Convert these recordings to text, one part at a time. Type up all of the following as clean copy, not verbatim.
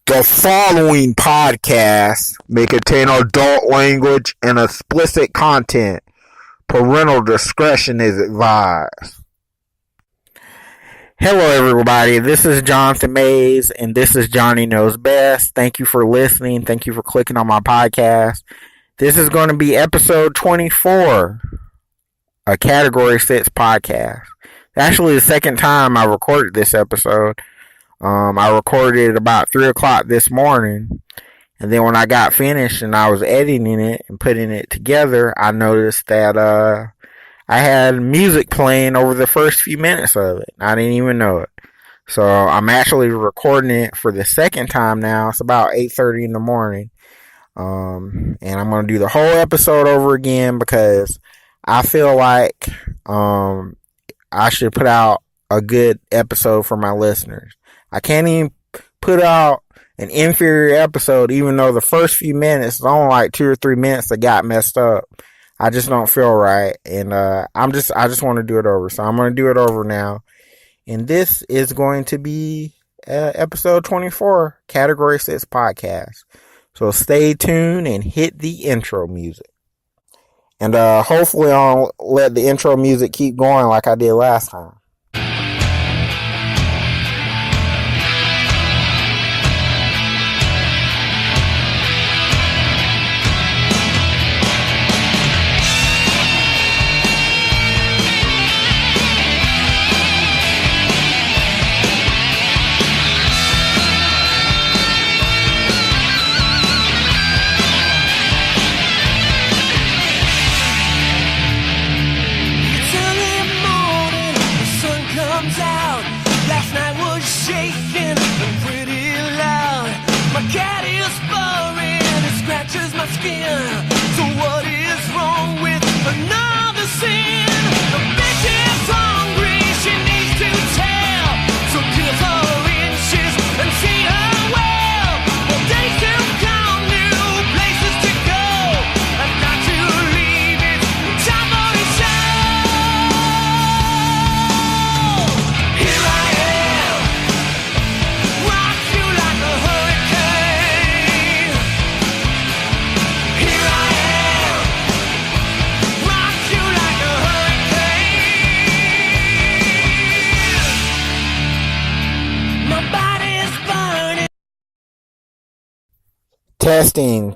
The following podcast may contain adult language and explicit content. Parental discretion is advised. Hello, everybody. This is Jonathan Mays, and this is Johnny Knows Best. Thank you for listening. Thank you for clicking on my podcast. This is going to be episode 24, a Category 6 podcast. Actually, the second time I recorded this episode. I recorded it about 3 o'clock this morning, and then when I got finished and I was editing it and putting it together, I noticed that I had music playing over the first few minutes of it. I didn't even know it. So I'm actually recording it for the second time now. It's about 8:30 in the morning. And I'm going to do the whole episode over again because I feel like I should put out a good episode for my listeners. I can't even put out an inferior episode, even though the first few minutes, it's only like 2 or 3 minutes that got messed up. I just don't feel right, and I just want to do it over. So I'm going to do it over now, and this is going to be episode 24, Category 6 podcast. So stay tuned and hit the intro music, and hopefully I'll let the intro music keep going like I did last time.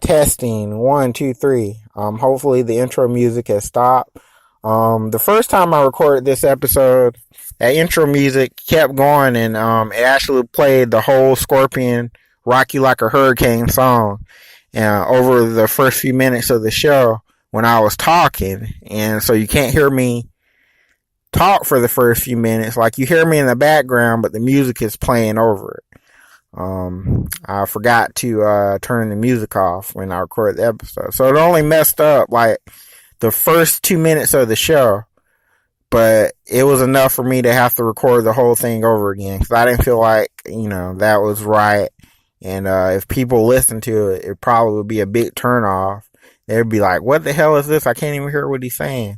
Testing, 1, 2, 3. Hopefully the intro music has stopped. The first time I recorded this episode, that intro music kept going, and it actually played the whole Scorpion Rock You Like a Hurricane song over the first few minutes of the show when I was talking. And so you can't hear me talk for the first few minutes. Like, you hear me in the background, but the music is playing over it. I forgot to turn the music off when I recorded the episode. So it only messed up like the first 2 minutes of the show, but it was enough for me to have to record the whole thing over again because I didn't feel like, that was right. And if people listen to it, it probably would be a big turn off. They'd be like, what the hell is this? I can't even hear what he's saying.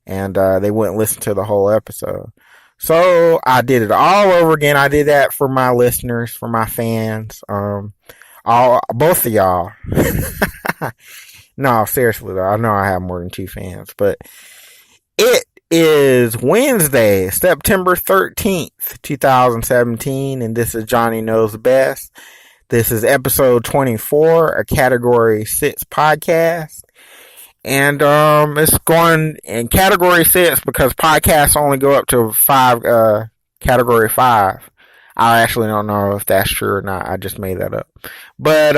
And they wouldn't listen to the whole episode. So I did it all over again. I did that for my listeners, for my fans, both of y'all. No, seriously though, I know I have more than 2 fans, but it is Wednesday, September 13th, 2017, and this is Johnny Knows Best. This is episode 24, a Category 6 podcast. And it's going in Category 6 because podcasts only go up to Category 5. I actually don't know if that's true or not. I just made that up. But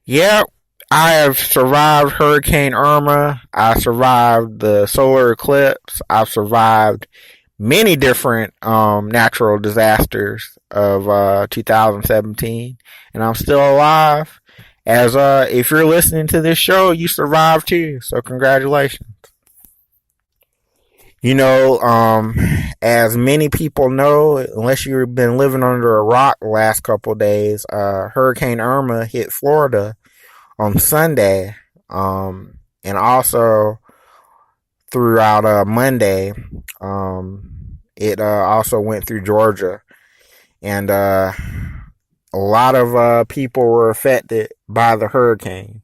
yeah, I have survived Hurricane Irma. I survived the solar eclipse. I've survived many different natural disasters of 2017, and I'm still alive. As if you're listening to this show, you survived too, so congratulations. As many people know, unless you've been living under a rock the last couple of days, Hurricane Irma hit Florida on Sunday, and also throughout Monday. It also went through Georgia, and a lot of people were affected by the hurricane.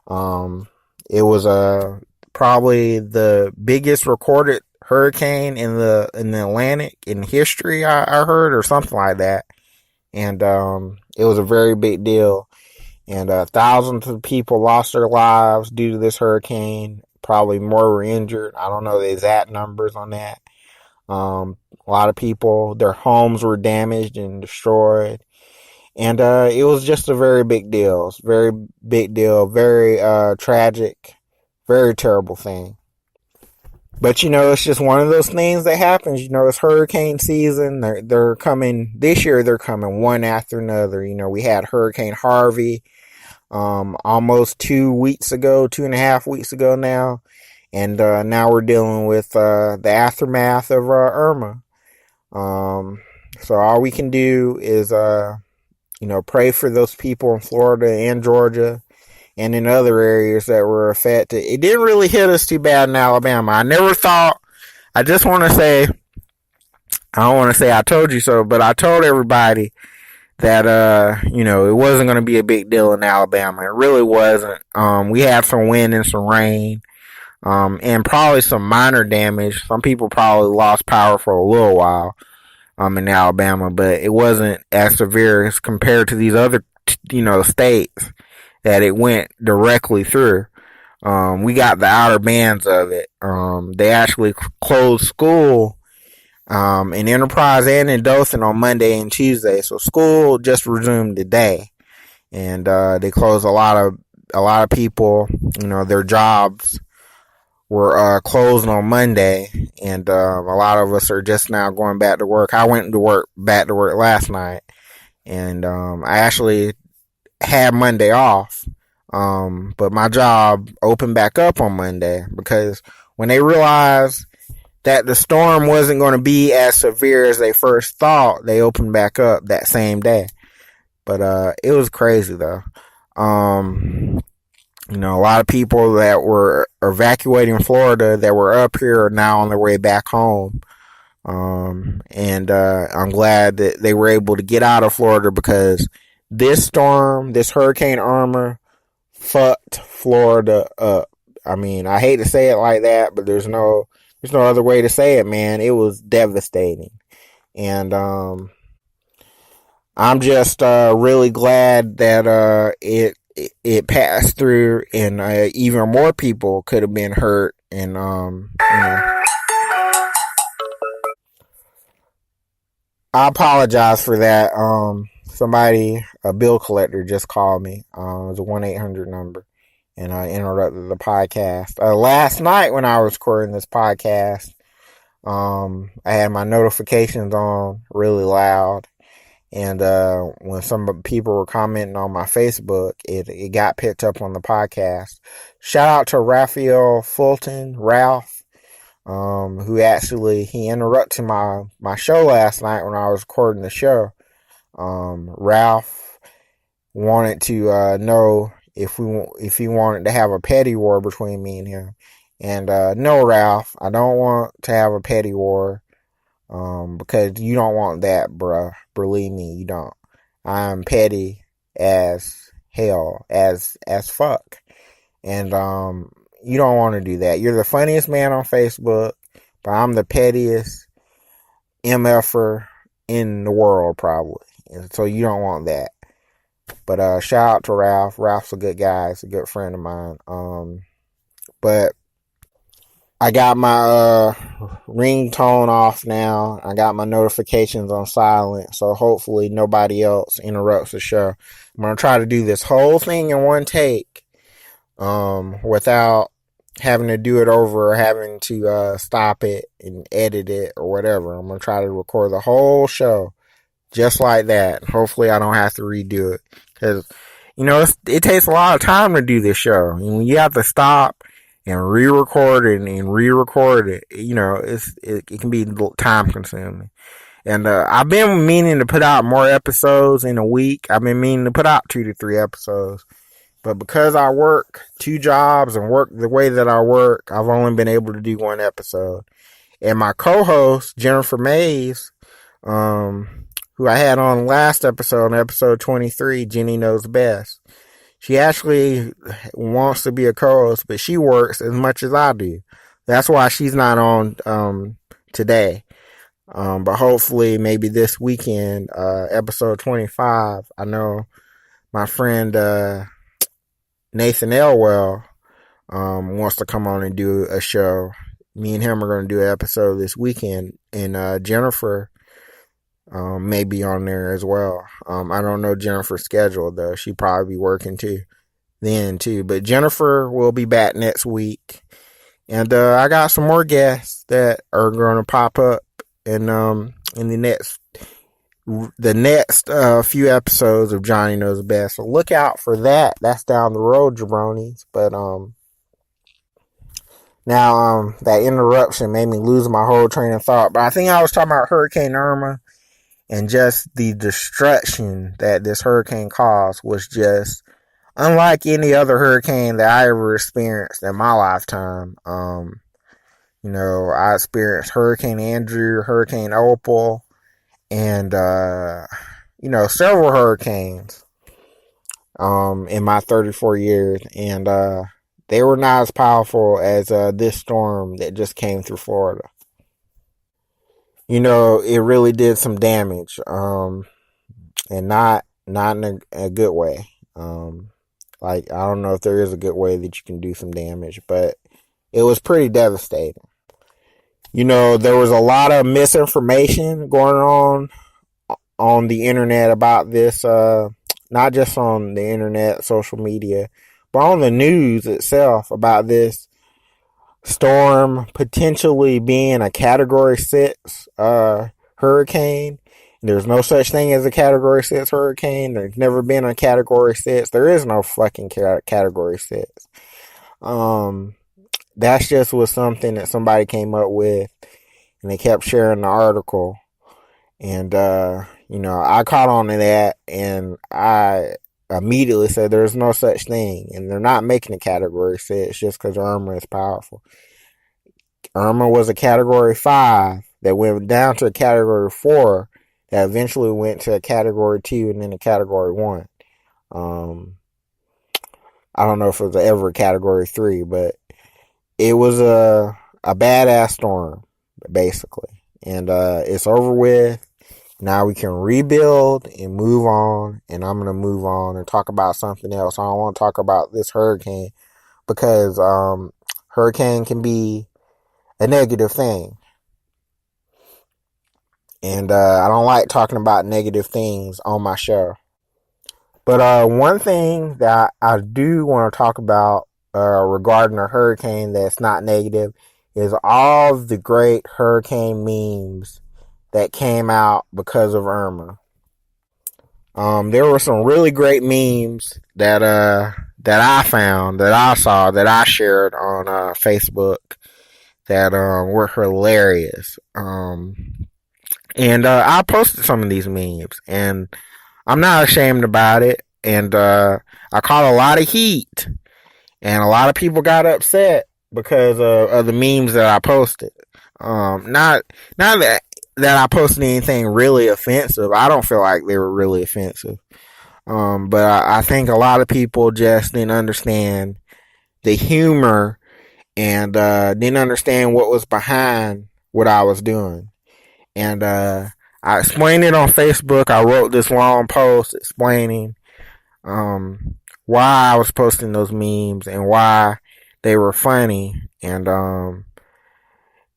It was probably the biggest recorded hurricane in the Atlantic in history. I heard, or something like that, and it was a very big deal. And thousands of people lost their lives due to this hurricane. Probably more were injured. I don't know the exact numbers on that. A lot of people, their homes were damaged and destroyed. And it was just a very big deal. It's a very big deal. Very tragic. Very terrible thing. But, it's just one of those things that happens. It's hurricane season. They're coming, this year they're coming one after another. We had Hurricane Harvey almost 2.5 weeks ago now. And now we're dealing with the aftermath of Irma. So all we can do is, pray for those people in Florida and Georgia and in other areas that were affected. It didn't really hit us too bad in Alabama. I never thought, I don't want to say I told you so, but I told everybody that, it wasn't going to be a big deal in Alabama. It really wasn't. We had some wind and some rain, and probably some minor damage. Some people probably lost power for a little while, in Alabama, but it wasn't as severe as compared to these other, states that it went directly through. We got the outer bands of it. They actually closed school, in Enterprise and in Dothan on Monday and Tuesday. So school just resumed today, and they closed a lot of people. Their jobs were closed on Monday, and a lot of us are just now going back to work. I went back to work last night, and I actually had Monday off, but my job opened back up on Monday because when they realized that the storm wasn't going to be as severe as they first thought, they opened back up that same day. But it was crazy though. A lot of people that were evacuating Florida that were up here are now on their way back home. And I'm glad that they were able to get out of Florida because this storm, this Hurricane Irma, fucked Florida up. I mean, I hate to say it like that, but there's no other way to say it, man. It was devastating. And I'm just really glad that it passed through, and even more people could have been hurt. And I apologize for that. Somebody, a bill collector, just called me. It was a 1-800 number, and I interrupted the podcast. Last night when I was recording this podcast, I had my notifications on really loud. And when some people were commenting on my Facebook, it got picked up on the podcast. Shout out to Raphael Fulton, Ralph, who actually, he interrupted my show last night when I was recording the show. Ralph wanted to know if he wanted to have a petty war between me and him. And no, Ralph, I don't want to have a petty war. Because you don't want that, bruh. Believe me, you don't. I'm petty as hell, as fuck. And, you don't want to do that. You're the funniest man on Facebook, but I'm the pettiest MFer in the world, probably. And so you don't want that. But, shout out to Ralph. Ralph's a good guy. He's a good friend of mine. But I got my ringtone off now. I got my notifications on silent, so hopefully nobody else interrupts the show. I'm going to try to do this whole thing in one take, without having to do it over or having to stop it and edit it or whatever. I'm going to try to record the whole show just like that. Hopefully I don't have to redo it, because, it takes a lot of time to do this show. And when you have to stop and re-record it and re-record it, it can be time consuming. And I've been meaning to put out more episodes in a week. I've been meaning to put out 2 to 3 episodes. But because I work 2 jobs and work the way that I work, I've only been able to do 1 episode. And my co-host, Jennifer Mays, who I had on last episode, episode 23, Jenny Knows Best. She actually wants to be a co-host, but she works as much as I do. That's why she's not on today. But hopefully, maybe this weekend, episode 25, I know my friend Nathan Elwell wants to come on and do a show. Me and him are going to do an episode this weekend, and Jennifer may be on there as well. I don't know Jennifer's schedule, though. She'd probably be working then too. But Jennifer will be back next week. And I got some more guests that are going to pop up in the next few episodes of Johnny Knows Best. So look out for that. That's down the road, jabronis. But now that interruption made me lose my whole train of thought. But I think I was talking about Hurricane Irma, and just the destruction that this hurricane caused was just unlike any other hurricane that I ever experienced in my lifetime. I experienced Hurricane Andrew, Hurricane Opal, and several hurricanes in my 34 years, and they were not as powerful as this storm that just came through Florida. It really did some damage, and not in a good way. I don't know if there is a good way that you can do some damage, but it was pretty devastating. There was a lot of misinformation going on the internet about this, not just on the internet, social media, but on the news itself about this storm potentially being a Category 6 hurricane. There's no such thing as a Category 6 hurricane. There's never been a Category 6. There is no fucking Category 6. That's just was something that somebody came up with, and they kept sharing the article. And, I caught on to that, and I immediately said there's no such thing, and they're not making a Category 6 just because Irma is powerful. Irma was a Category 5 that went down to a Category 4 that eventually went to a Category 2 and then a Category 1. I don't know if it was ever a Category 3, but it was a badass storm, basically. And it's over with. Now we can rebuild and move on, and I'm going to move on and talk about something else. I don't want to talk about this hurricane because hurricane can be a negative thing. And I don't like talking about negative things on my show. But one thing that I do want to talk about regarding a hurricane that's not negative is all the great hurricane memes that came out because of Irma. There were some really great memes that I found, that I saw, that I shared on Facebook that were hilarious. And I posted some of these memes, and I'm not ashamed about it. And I caught a lot of heat, and a lot of people got upset because of the memes that I posted. Not that I posted anything really offensive. I don't feel like they were really offensive. But I think a lot of people just didn't understand the humor and didn't understand what was behind what I was doing. And I explained it on Facebook. I wrote this long post explaining why I was posting those memes and why they were funny. And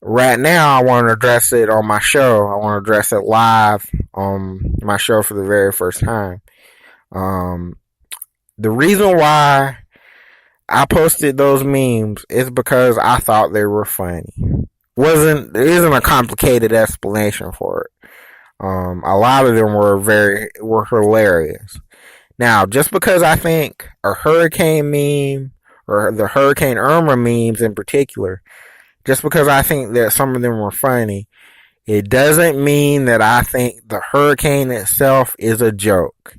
right now I want to address it on my show. I want to address it live on my show for the very first time. The reason why I posted those memes is because I thought they were funny. There isn't a complicated explanation for it. A lot of them were hilarious. Now, just because I think a hurricane meme, or the Hurricane Irma memes in particular, just because I think that some of them were funny, it doesn't mean that I think the hurricane itself is a joke.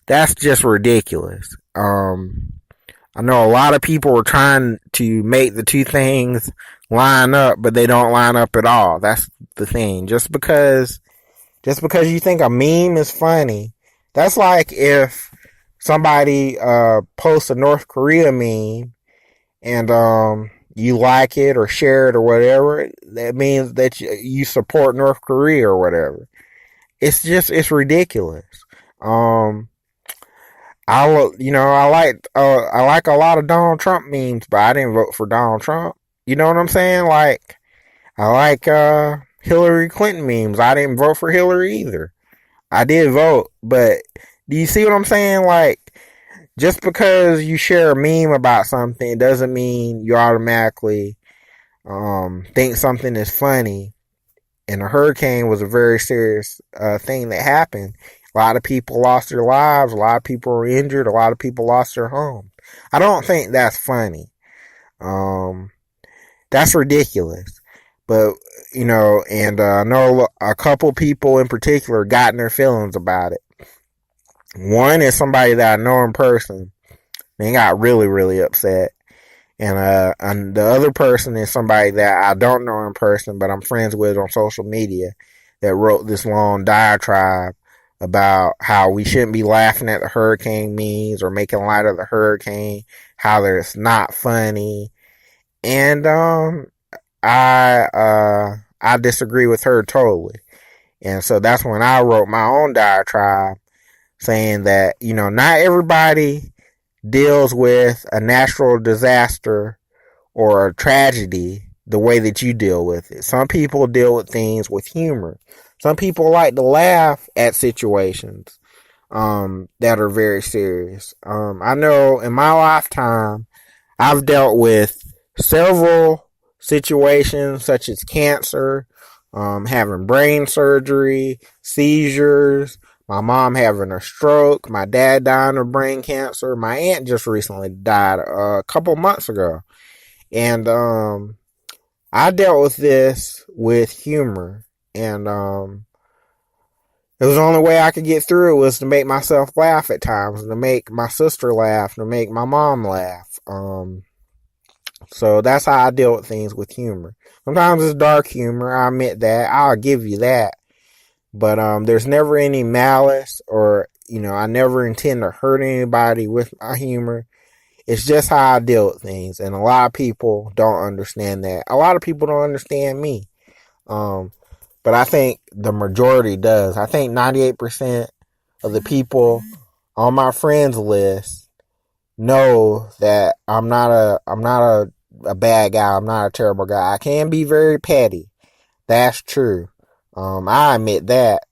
That's just ridiculous. I know a lot of people were trying to make the two things line up, but they don't line up at all. That's the thing. Just because Just because you think a meme is funny, that's like if somebody posts a North Korea meme and you like it or share it or whatever, that means that you support North Korea or whatever. It's ridiculous. Um, I like a lot of Donald Trump memes, but I didn't vote for Donald Trump. You know what I'm saying? Like, I like Hillary Clinton memes. I didn't vote for Hillary either. I did vote, but do you see what I'm saying? Like, just because you share a meme about something doesn't mean you automatically think something is funny. And a hurricane was a very serious thing that happened. A lot of people lost their lives. A lot of people were injured. A lot of people lost their homes. I don't think that's funny. That's ridiculous. But, and I know a couple people in particular got in their feelings about it. One is somebody that I know in person. They got really, really upset. And the other person is somebody that I don't know in person, but I'm friends with on social media, that wrote this long diatribe about how we shouldn't be laughing at the hurricane memes or making light of the hurricane, how it's not funny. And I disagree with her totally. And so that's when I wrote my own diatribe saying that, not everybody deals with a natural disaster or a tragedy the way that you deal with it. Some people deal with things with humor. Some people like to laugh at situations that are very serious. I know in my lifetime, I've dealt with several situations such as cancer, having brain surgery, seizures, my mom having a stroke, my dad dying of brain cancer, my aunt just recently died a couple months ago. And I dealt with this with humor. And it was the only way I could get through it was to make myself laugh at times, to make my sister laugh, to make my mom laugh. So that's how I deal with things with humor. Sometimes it's dark humor, I admit that. I'll give you that. But there's never any malice or, I never intend to hurt anybody with my humor. It's just how I deal with things. And a lot of people don't understand that. A lot of people don't understand me. But I think the majority does. I think 98% of the people on my friends list know that I'm not a bad guy. I'm not a terrible guy. I can be very petty. That's true. I admit that,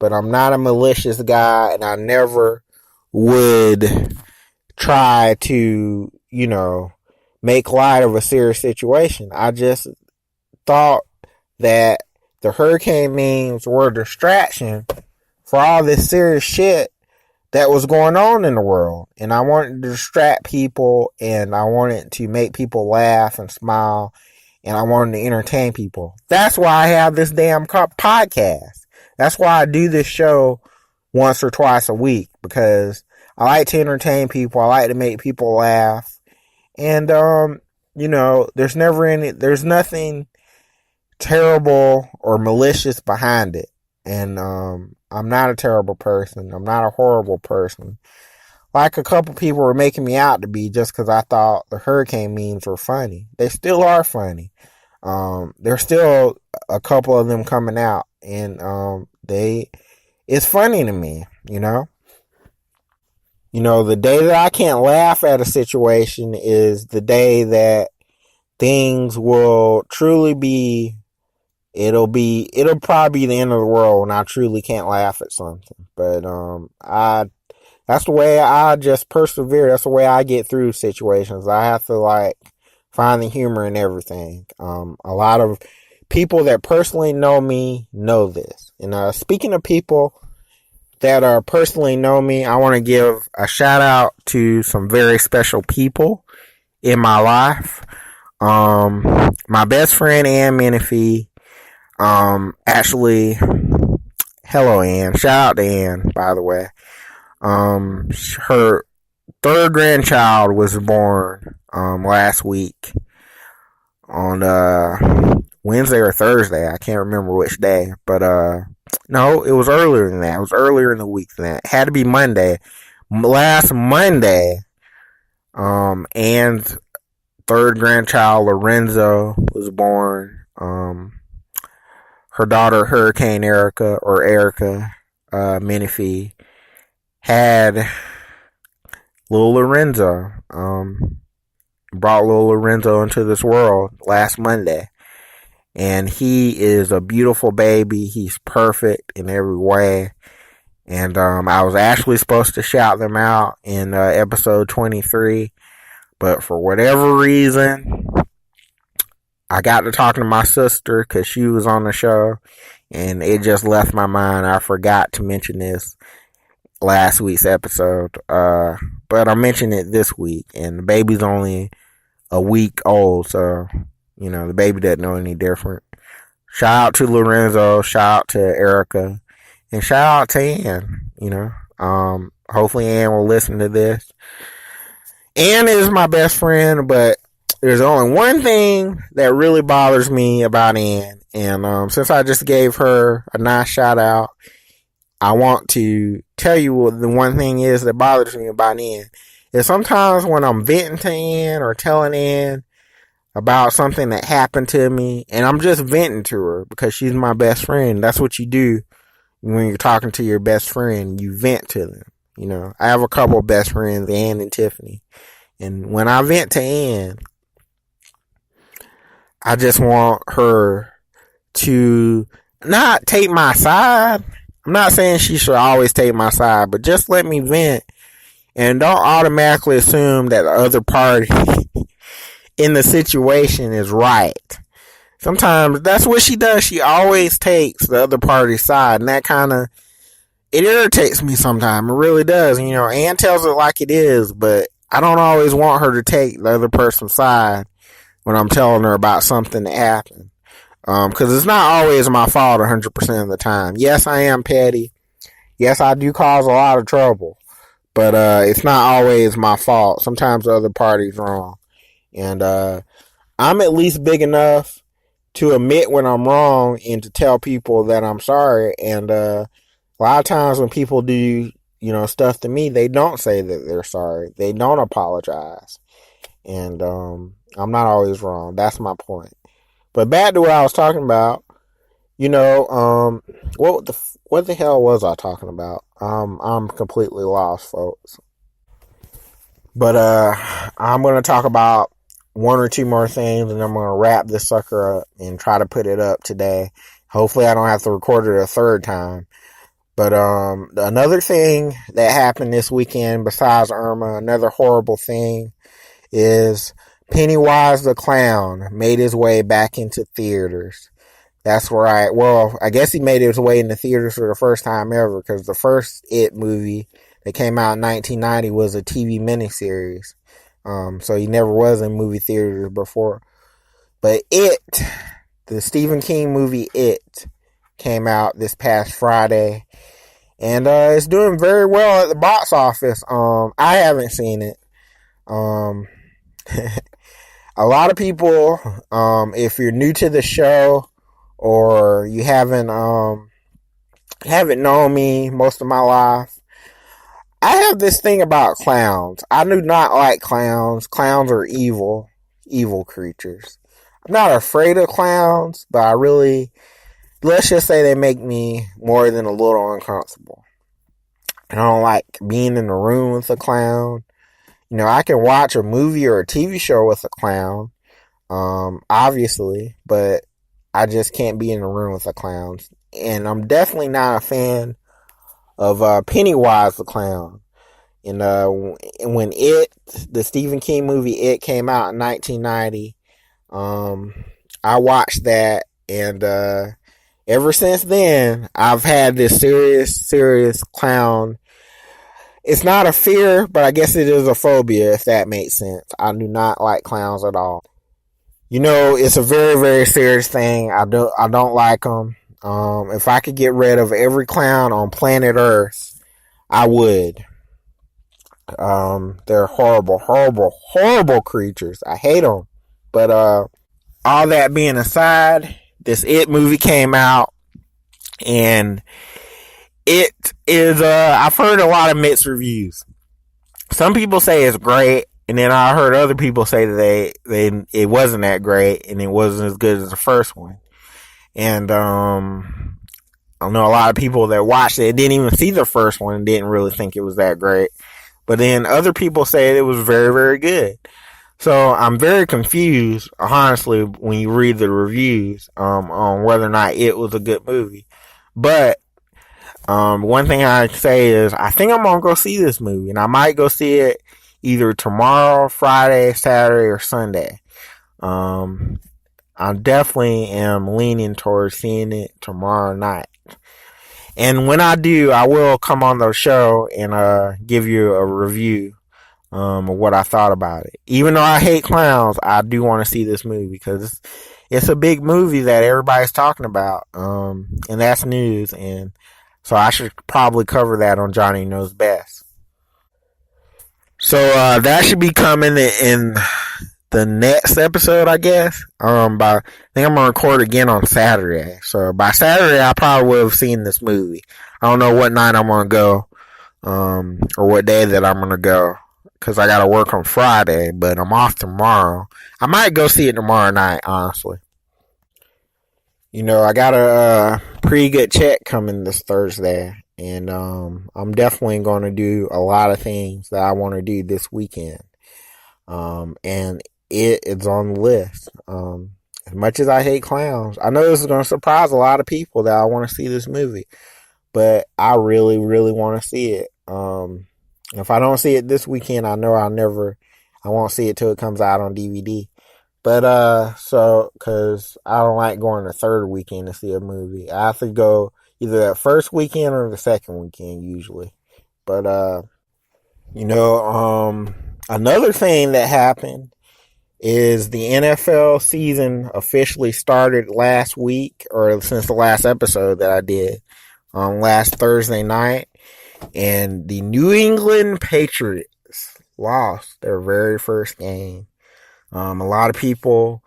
but I'm not a malicious guy, and I never would try to, make light of a serious situation. I just thought that the hurricane memes were a distraction for all this serious shit that was going on in the world. And I wanted to distract people, and I wanted to make people laugh and smile, and I wanted to entertain people. That's why I have this damn podcast. That's why I do this show once or twice a week, because I like to entertain people. I like to make people laugh. And, there's nothing terrible or malicious behind it. And, I'm not a terrible person. I'm not a horrible person. Like a couple people were making me out to be just because I thought the hurricane memes were funny. They still are funny. There's still a couple of them coming out, and it's funny to me, the day that I can't laugh at a situation is the day that things will truly be, it'll probably be the end of the world when I truly can't laugh at something. But that's the way I just persevere. That's the way I get through situations. I have to find the humor in everything. A lot of people that personally know me know this. And speaking of people that personally know me, I want to give a shout out to some very special people in my life. My best friend Ann Menifee. Actually, hello Ann. Shout out to Ann, by the way. Her third grandchild was born last week on Wednesday or Thursday. I can't remember which day, but No, it was earlier than that. It was earlier in the week than that. It had to be Monday. Last Monday, and third grandchild Lorenzo was born. Her daughter Hurricane Erica Menifee had little Lorenzo. Brought little Lorenzo into this world last Monday. And he is a beautiful baby. He's perfect in every way. And I was actually supposed to shout them out in episode 23. But for whatever reason, I got to talking to my sister because she was on the show. And it just left my mind. I forgot to mention this last week's episode. But I mentioned it this week. And the baby's only a week old. So, you know, the baby doesn't know any different. Shout out to Lorenzo. Shout out to Erica. And shout out to Ann. You know, hopefully Ann will listen to this. Ann is my best friend, but there's only one thing that really bothers me about Ann. And since I just gave her a nice shout out, I want to tell you what the one thing is that bothers me about Ann. Is sometimes when I'm venting to Ann or telling Ann about something that happened to me, and I'm just venting to her because she's my best friend. That's what you do when you're talking to your best friend. You vent to them. You know, I have a couple of best friends, Ann and Tiffany. And when I vent to Ann, I just want her to not take my side. I'm not saying she should always take my side, but just let me vent. And don't automatically assume that the other party in the situation is right. Sometimes that's what she does. She always takes the other party's side. And that kind of, it irritates me sometimes. It really does. You know, Ann tells it like it is, but I don't always want her to take the other person's side when I'm telling her about something that happened. Because it's not always my fault 100% of the time. Yes, I am petty. Yes, I do cause a lot of trouble. But it's not always my fault. Sometimes the other party's wrong. And I'm at least big enough to admit when I'm wrong and to tell people that I'm sorry. And a lot of times when people do, you know, stuff to me, they don't say that they're sorry. They don't apologize. And I'm not always wrong. That's my point. But back to what I was talking about. You know, what the hell was I talking about? I'm completely lost, folks. But I'm gonna talk about one or two more things, and I'm gonna wrap this sucker up and try to put it up today. Hopefully, I don't have to record it a third time. But another thing that happened this weekend, besides Irma, another horrible thing is Pennywise the Clown made his way back into theaters. That's right. Well, I guess he made his way into theaters for the first time ever, because the first It movie that came out in 1990 was a TV miniseries. So he never was in movie theaters before. But It, the Stephen King movie It, came out this past Friday. And it's doing very well at the box office. I haven't seen it. A lot of people, if you're new to the show, or you haven't known me most of my life, I have this thing about clowns. I do not like clowns. Clowns are evil creatures. I'm not afraid of clowns, but let's just say they make me more than a little uncomfortable. I don't like being in a room with a clown. You know, I can watch a movie or a TV show with a clown, obviously, but I just can't be in a room with the clowns. And I'm definitely not a fan of Pennywise the Clown. And when the Stephen King movie It came out in 1990, I watched that, and ever since then, I've had this serious clown. It's not a fear, but I guess it is a phobia, if that makes sense. I do not like clowns at all. You know, it's a very, very serious thing. I don't like them. If I could get rid of every clown on planet Earth, I would. They're horrible creatures. I hate them. But all that being aside, this It movie came out, And it is, I've heard a lot of mixed reviews. Some people say it's great, and then I heard other people say that it wasn't that great, and it wasn't as good as the first one. And, I know a lot of people that watched it didn't even see the first one and didn't really think it was that great. But then other people say it was very, very good. So I'm very confused, honestly, when you read the reviews, on whether or not it was a good movie. But, one thing I say is I think I'm going to go see this movie, and I might go see it either tomorrow, Friday, Saturday, or Sunday. I definitely am leaning towards seeing it tomorrow night. And when I do, I will come on the show and give you a review of what I thought about it. Even though I hate clowns, I do want to see this movie because it's a big movie that everybody's talking about, and that's news. And so I should probably cover that on Johnny Knows Best. So that should be coming in the next episode, I guess. I think I'm gonna record again on Saturday. So by Saturday, I probably will have seen this movie. I don't know what night I'm gonna go, or what day that I'm gonna go, because I gotta work on Friday. But I'm off tomorrow. I might go see it tomorrow night, honestly. I got a pretty good check coming this Thursday, and I'm definitely gonna do a lot of things that I want to do this weekend. And it's on the list. As much as I hate clowns, I know this is going to surprise a lot of people that I want to see this movie, but I really, really want to see it. If I don't see it this weekend, I know I won't see it till it comes out on DVD. But, cause I don't like going the third weekend to see a movie. I have to go either that first weekend or the second weekend usually. But, another thing that happened is the NFL season officially started last week, or since the last episode that I did last Thursday night, and the New England Patriots lost their very first game. A lot of people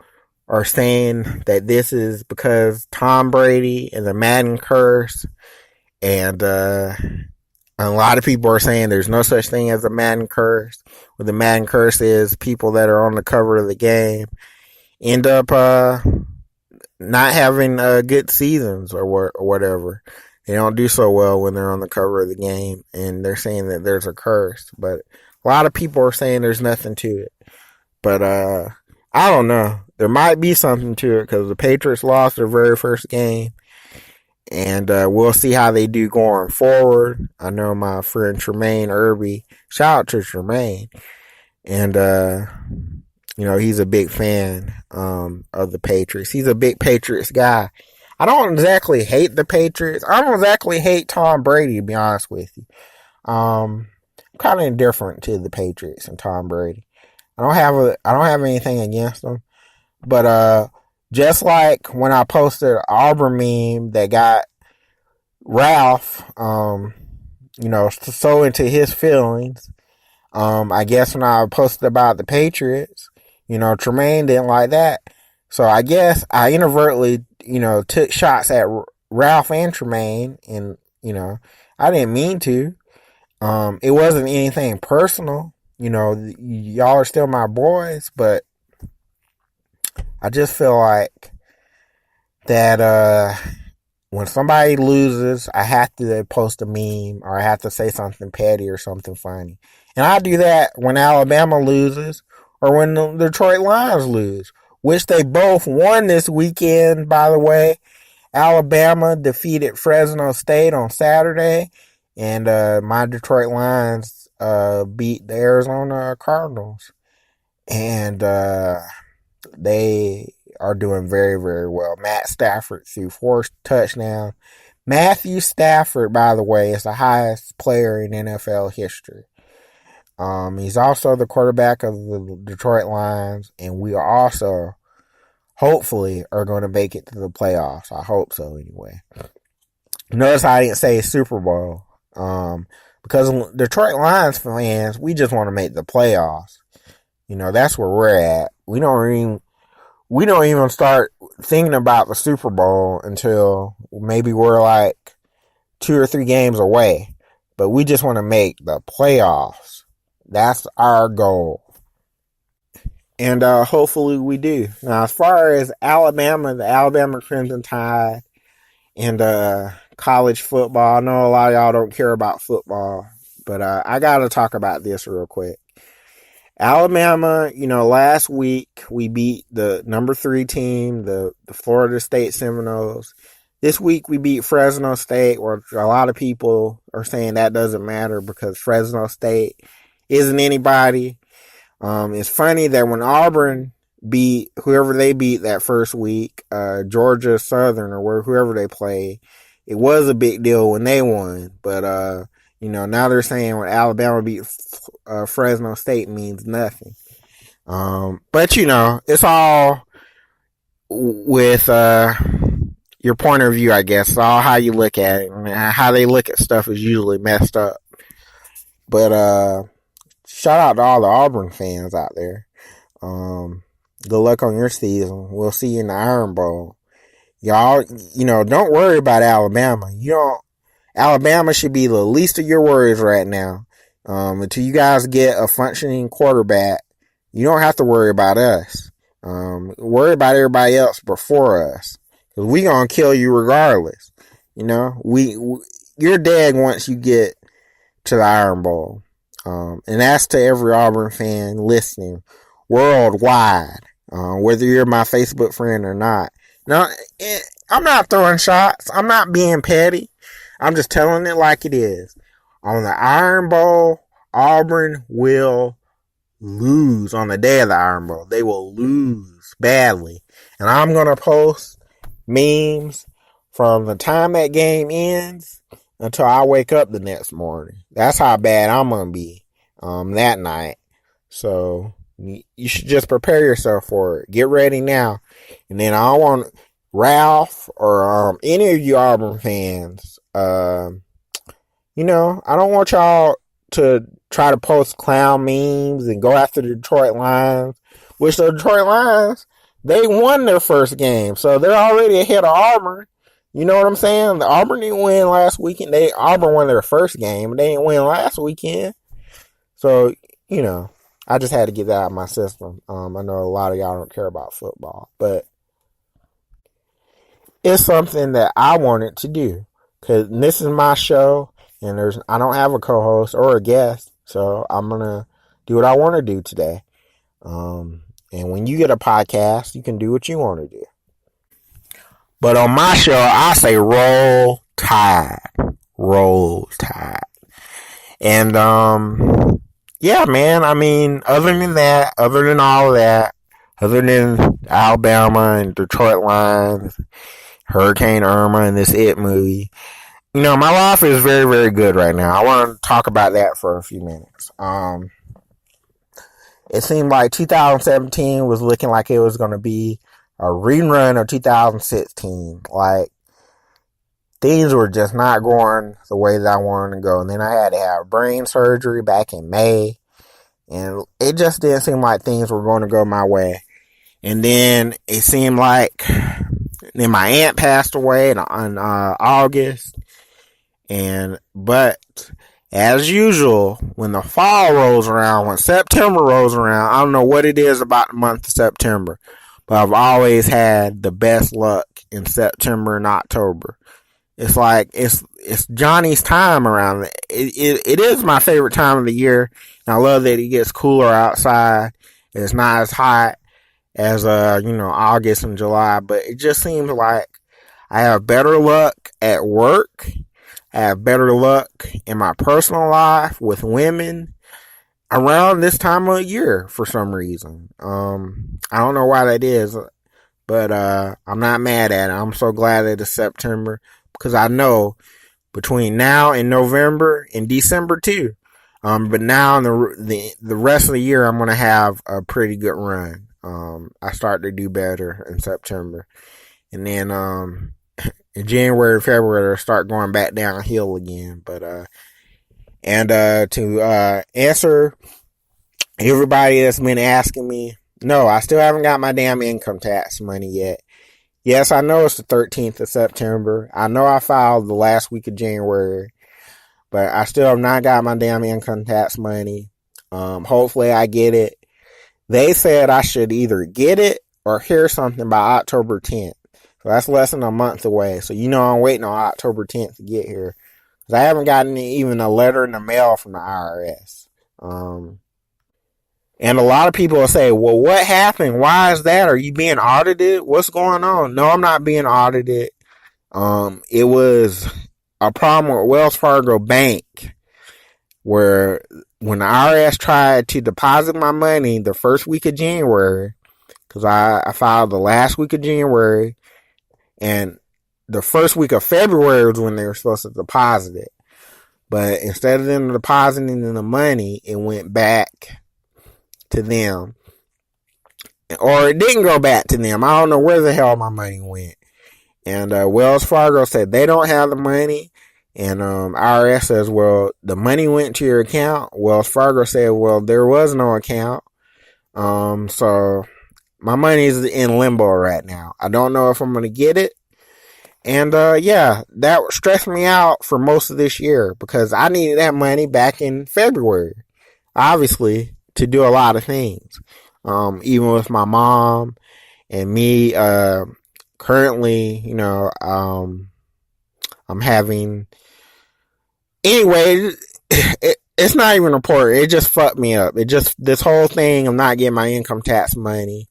are saying that this is because Tom Brady and the Madden curse, and a lot of people are saying there's no such thing as a Madden curse. What the Madden curse is, people that are on the cover of the game end up not having good seasons or whatever. They don't do so well when they're on the cover of the game, and they're saying that there's a curse. But a lot of people are saying there's nothing to it. But I don't know. There might be something to it because the Patriots lost their very first game. And we'll see how they do going forward. I know my friend Tremaine Irby, shout out to Tremaine, and he's a big fan of the Patriots. He's a big Patriots guy. I don't exactly hate the Patriots. I don't exactly hate Tom Brady, to be honest with you. I'm kind of indifferent to the Patriots and Tom Brady. I don't have anything against them, but just like when I posted an Auburn meme that got Ralph, so into his feelings. I guess when I posted about the Patriots, Tremaine didn't like that. So I guess I inadvertently, took shots at Ralph and Tremaine, and, I didn't mean to. It wasn't anything personal. Y'all are still my boys, but I just feel like that when somebody loses, I have to post a meme or I have to say something petty or something funny. And I do that when Alabama loses or when the Detroit Lions lose, which they both won this weekend, by the way. Alabama defeated Fresno State on Saturday, and my Detroit Lions beat the Arizona Cardinals. And they are doing very, very well. Matt Stafford threw 4 touchdowns. Matthew Stafford, by the way, is the highest player in NFL history. He's also the quarterback of the Detroit Lions, and we are also, hopefully, are going to make it to the playoffs. I hope so, anyway. Notice I didn't say Super Bowl, because Detroit Lions fans, we just want to make the playoffs. That's where we're at. we don't even start thinking about the Super Bowl until maybe we're like 2 or 3 games away. But we just want to make the playoffs. That's our goal. And hopefully we do. Now, as far as Alabama, the Alabama Crimson Tide, and college football, I know a lot of y'all don't care about football, but I got to talk about this real quick. Alabama, last week we beat the number 3 team, the Florida State Seminoles. This week we beat Fresno State, where a lot of people are saying that doesn't matter because Fresno State isn't anybody. It's funny that when Auburn beat whoever they beat that first week, Georgia Southern or whoever they played, it was a big deal when they won. But, now they're saying when Alabama beat Fresno State means nothing. But, it's all with your point of view, I guess. It's all how you look at it. And how they look at stuff is usually messed up. But shout out to all the Auburn fans out there. Good luck on your season. We'll see you in the Iron Bowl. Y'all, don't worry about Alabama. Alabama should be the least of your worries right now. Until you guys get a functioning quarterback, you don't have to worry about us. Worry about everybody else before us. Cause we gonna kill you regardless. You're dead once you get to the Iron Bowl. And that's to every Auburn fan listening worldwide, whether you're my Facebook friend or not. Now, I'm not throwing shots. I'm not being petty. I'm just telling it like it is. On the Iron Bowl, Auburn will lose on the day of the Iron Bowl. They will lose badly. And I'm going to post memes from the time that game ends until I wake up the next morning. That's how bad I'm going to be that night. So you should just prepare yourself for it. Get ready now. And then I want Ralph or any of you Auburn fans, I don't want y'all to try to post clown memes and go after the Detroit Lions, which the Detroit Lions, they won their first game. So they're already ahead of Auburn. You know what I'm saying? The Auburn didn't win last weekend. Auburn won their first game. They didn't win last weekend. So, I just had to get that out of my system. I know a lot of y'all don't care about football, but it's something that I wanted to do. Because this is my show, and I don't have a co-host or a guest, so I'm going to do what I want to do today. And when you get a podcast, you can do what you want to do. But on my show, I say roll tide. Roll tide. And, yeah, man, I mean, other than all of that, other than Alabama and Detroit Lions, Hurricane Irma and this It movie, my life is very, very good right now. I want to talk about that for a few minutes. It seemed like 2017 was looking like it was going to be a rerun of 2016. Like, things were just not going the way that I wanted to go. And then I had to have brain surgery back in May. And it just didn't seem like things were going to go my way. And then it seemed like then my aunt passed away in August. But as usual, when the fall rolls around, when September rolls around, I don't know what it is about the month of September, but I've always had the best luck in September and October. It's like, it's Johnny's time around. It is my favorite time of the year. And I love that it gets cooler outside. It's not as hot as, August and July, but it just seems like I have better luck at work. I have better luck in my personal life with women around this time of year for some reason. I don't know why that is, but I'm not mad at it. I'm so glad that it's September because I know between now and November and December too. But now in the rest of the year, I'm going to have a pretty good run. I start to do better in September. And then, in January, February, I'll start going back downhill again. But, to answer everybody that's been asking me, No, I still haven't got my damn income tax money yet. Yes, I know it's the 13th of September. I know I filed the last week of January, but I still have not got my damn income tax money. Hopefully I get it. They said I should either get it or hear something by October 10th. So that's less than a month away. So I'm waiting on October 10th to get here. Because I haven't gotten even a letter in the mail from the IRS. And a lot of people will say, well, what happened? Why is that? Are you being audited? What's going on? No, I'm not being audited. It was a problem with Wells Fargo Bank where when the IRS tried to deposit my money the first week of January, because I filed the last week of January, and the first week of February was when they were supposed to deposit it. But instead of them depositing the money, it went back to them. Or it didn't go back to them. I don't know where the hell my money went. And Wells Fargo said they don't have the money. And IRS says, well, the money went to your account. Wells Fargo said, well, there was no account. So my money is in limbo right now. I don't know if I'm going to get it. And that stressed me out for most of this year because I needed that money back in February, obviously, to do a lot of things. Even with my mom and me, currently, I'm having, anyway, it's not even important. It just fucked me up. This whole thing of not getting my income tax money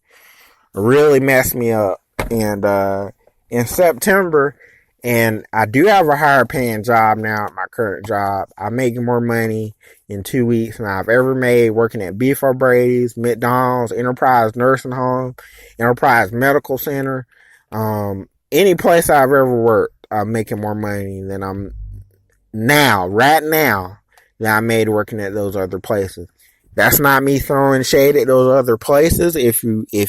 really messed me up. And, in September, and I do have a higher paying job now at my current job. I'm making more money in 2 weeks than I've ever made working at Beef O'Brady's, McDonald's, Enterprise Nursing Home, Enterprise Medical Center. Any place I've ever worked, I'm making more money than I'm right now, that I made working at those other places. That's not me throwing shade at those other places. If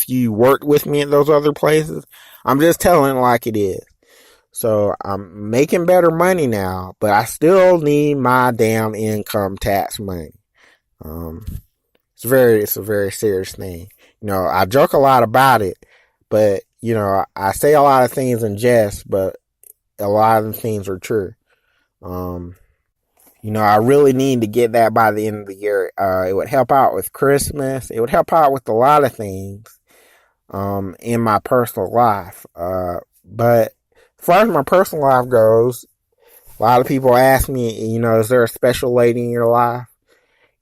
you worked with me at those other places, I'm just telling it like it is. So I'm making better money now, but I still need my damn income tax money. It's a very serious thing. I joke a lot about it, but I say a lot of things in jest, but a lot of the things are true. I really need to get that by the end of the year. It would help out with Christmas. It would help out with a lot of things, in my personal life. But as far as my personal life goes, a lot of people ask me, is there a special lady in your life?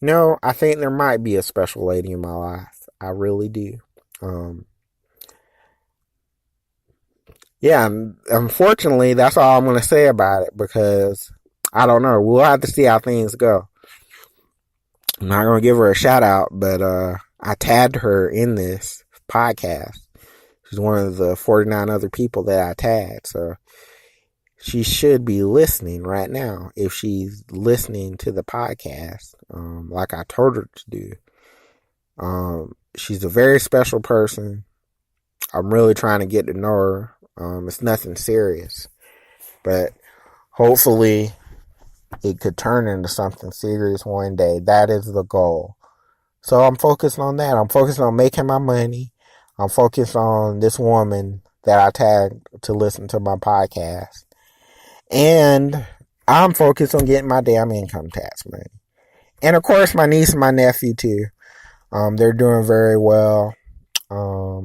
I think there might be a special lady in my life. I really do. Unfortunately, that's all I'm going to say about it because I don't know. We'll have to see how things go. I'm not going to give her a shout out, but I tagged her in this podcast. She's one of the 49 other people that I tagged. So she should be listening right now if she's listening to the podcast, like I told her to do. She's a very special person. I'm really trying to get to know her. It's nothing serious, but hopefully it could turn into something serious one day. That is the goal. So I'm focused on that. I'm focused on making my money. I'm focused on this woman that I tagged to listen to my podcast. And I'm focused on getting my damn income tax money. And of course, my niece and my nephew too. They're doing very well. I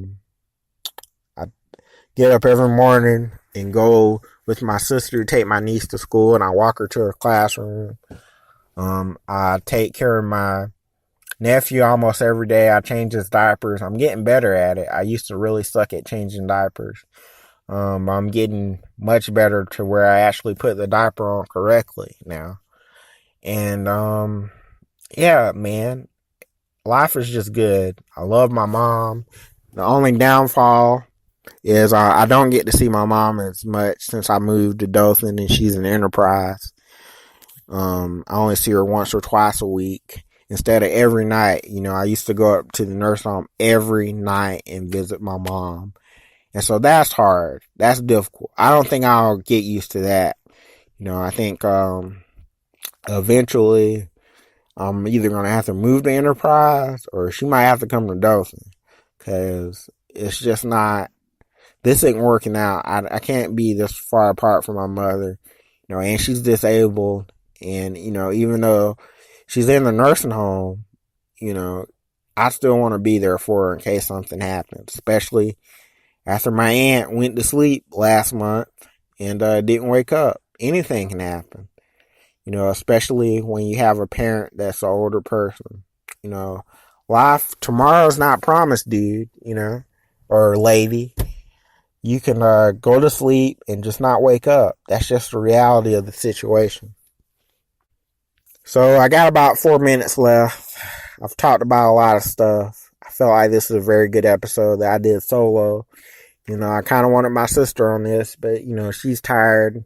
get up every morning and go with my sister to take my niece to school, and I walk her to her classroom. I take care of my nephew almost every day. I change his diapers. I'm getting better at it. I used to really suck at changing diapers. I'm getting much better to where I actually put the diaper on correctly now. And, man, life is just good. I love my mom. The only downfall is I don't get to see my mom as much since I moved to Dothan and she's an Enterprise. I only see her once or twice a week instead of every night. I used to go up to the nurse home every night and visit my mom. And so that's hard. That's difficult. I don't think I'll get used to that. I think, eventually I'm either going to have to move to Enterprise or she might have to come to Dothan. because it's just not, this ain't working out. I can't be this far apart from my mother, and she's disabled. And, even though she's in the nursing home, I still want to be there for her in case something happens, especially after my aunt went to sleep last month and didn't wake up. Anything can happen, especially when you have a parent that's an older person. Life, tomorrow's not promised, dude, or lady. You can go to sleep and just not wake up. That's just the reality of the situation. So I got about 4 minutes left. I've talked about a lot of stuff. I felt like this is a very good episode that I did solo. I kind of wanted my sister on this, but, she's tired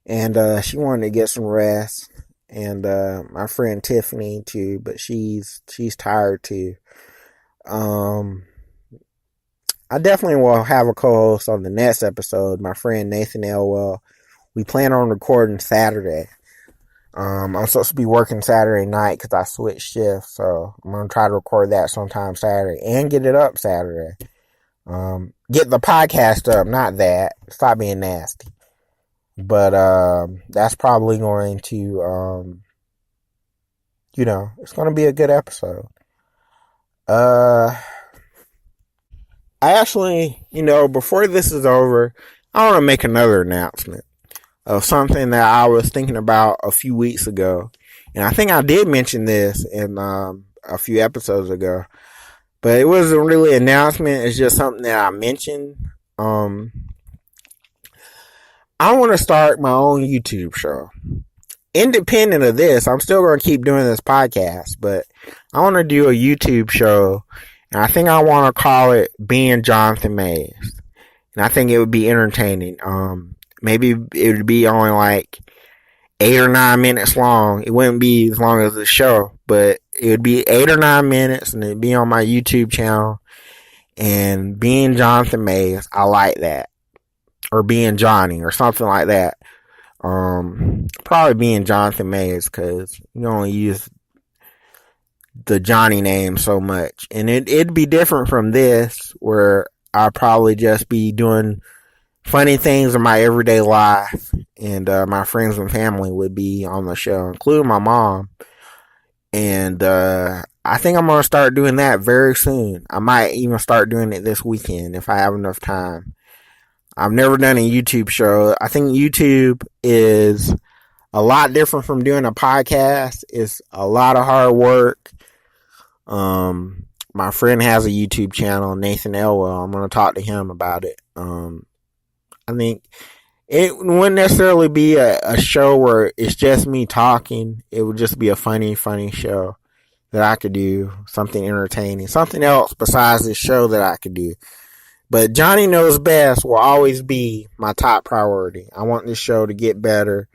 and she wanted to get some rest. And my friend Tiffany too, but she's tired too. I definitely will have a co-host on the next episode. My friend Nathan Elwell. We plan on recording Saturday. I'm supposed to be working Saturday night because I switched shifts, so I'm going to try to record that sometime Saturday and get it up Saturday. Get the podcast up, not that. Stop being nasty. But that's probably going to, it's going to be a good episode. I actually, before this is over, I want to make another announcement of something that I was thinking about a few weeks ago. And I think I did mention this in a few episodes ago. But it wasn't really an announcement. It's just something that I mentioned. I want to start my own YouTube show. Independent of this, I'm still going to keep doing this podcast. But I want to do a YouTube show. And I think I want to call it Being Jonathan Mays. And I think it would be entertaining. Maybe it would be only like 8 or 9 minutes long. It wouldn't be as long as the show, but it would be 8 or 9 minutes and it'd be on my YouTube channel. And Being Jonathan Mays, I like that. Or Being Johnny or something like that. Probably Being Jonathan Mays because you only use the Johnny name so much. And it'd be different from this where I'll probably just be doing funny things in my everyday life. And my friends and family would be on the show, including my mom. And I think I'm going to start doing that very soon. I might even start doing it this weekend if I have enough time. I've never done a YouTube show. I think YouTube is a lot different from doing a podcast. It's a lot of hard work. My friend has a YouTube channel, Nathan Elwell. I'm going to talk to him about it. I think it wouldn't necessarily be a show where it's just me talking. It would just be a funny show that I could do. Something entertaining. Something else besides this show that I could do. But Johnny Knows Best will always be my top priority. I want this show to get better.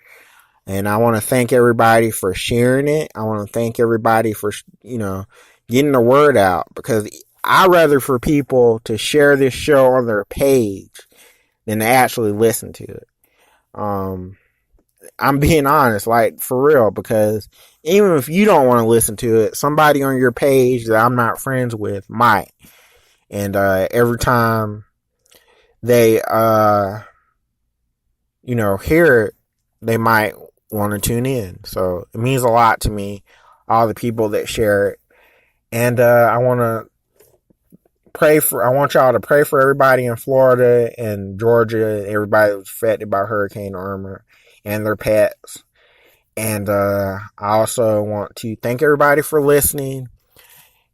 And I want to thank everybody for sharing it. I want to thank everybody for, getting the word out. Because I'd rather for people to share this show on their page than to actually listen to it. I'm being honest, like, for real. Because even if you don't want to listen to it, somebody on your page that I'm not friends with might. And every time they, hear it, they might want to tune in. So it means a lot to me, all the people that share it. And I want y'all to pray for everybody in Florida and Georgia, everybody that was affected by Hurricane Irma and their pets. And I also want to thank everybody for listening.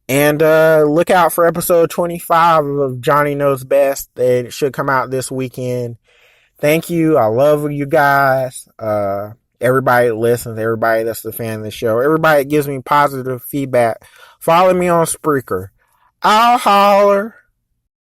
And look out for episode 25 of Johnny Knows Best. It should come out this weekend. Thank you. I love you guys. Everybody that listens, everybody that's a fan of the show, everybody that gives me positive feedback. Follow me on Spreaker. I'll holler.